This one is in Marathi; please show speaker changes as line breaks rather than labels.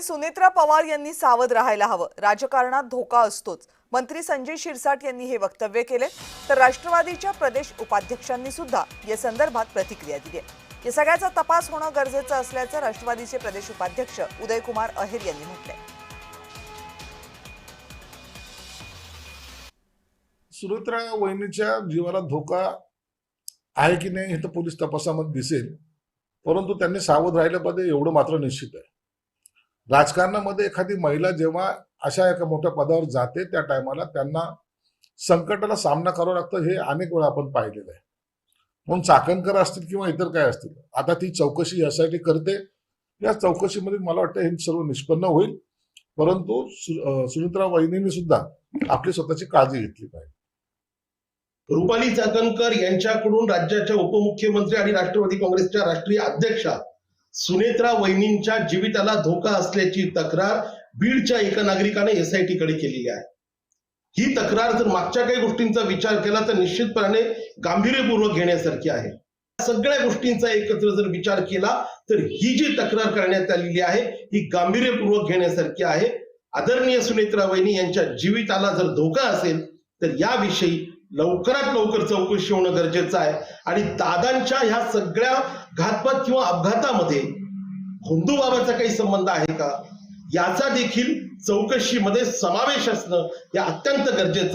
सुनेत्रा पवार यांनी सावध राहायला हवं, राजकारणात धोका असतोच। मंत्री संजय शिरसाट यांनी हे वक्तव्य केले, तर राष्ट्रवादीच्या प्रदेश उपाध्यक्षांनी सुद्धा या संदर्भात प्रतिक्रिया दिली आहे। या सगळ्याचा तपास होणं गरजेचं असल्याचं राष्ट्रवादीचे प्रदेश उपाध्यक्ष उदयकुमार अहेर यांनी म्हटलंय।
सुनेत्रा वहिनीच्या जीवाला धोका आहे की नाही हे तर पोलीस तपासामध्ये दिसेल, परंतु त्यांनी सावध राहिलं पाहिजे एवढं मात्र निश्चित आहे। राजकारणामध्ये एखादी महिला जेव्हा अशा एका मोठ्या पदावर जाते त्या टायमाला त्यांना संकटाला सामना करावा लागतो, हे अनेक वेळा आपण पाहिलेलं आहे। म्हणून चाकणकर असतील किंवा इतर काय असतील, आता ती चौकशी यासाठी करते, या चौकशीमध्ये मला वाटतं हे सर्व निष्पन्न होईल, परंतु सुनेत्रा वहिनींनी सुद्धा आपली स्वतःची काळजी घेतली पाहिजे।
रुपाली चाकणकर यांच्याकडून राज्याच्या उपमुख्यमंत्री आणि राष्ट्रवादी काँग्रेसच्या राष्ट्रीय अध्यक्षा सुनेत्रा वहिनींच्या जीविताला धोका असल्याची तक्रार बीडच्या एका नागरिकाने एसआयटी कडे केलेली आहे। ही तक्रार जर मागच्या काही गोष्टींचा विचार केला तर निश्चितपणे गांभीर्यपूर्वक घेण्यासारखी आहे। सगळ्या गोष्टींचा एकत्र जर विचार केला तर ही जी तक्रार करण्यात आलेली आहे ही गांभीर्यपूर्वक घेण्यासारखी आहे। आदरणीय सुनेत्रा वहिनी यांच्या जीविताला जर धोका असेल तर याविषयी लवकरात लवकर चौकशी होणं गरजेचं आहे आणि दादांच्या ह्या सगळ्या घातपात किंवा अपघातामध्ये हुंदूबाबाचा काही संबंध आहे का याचा देखील चौकशीमध्ये समावेश असणं हे अत्यंत गरजेचं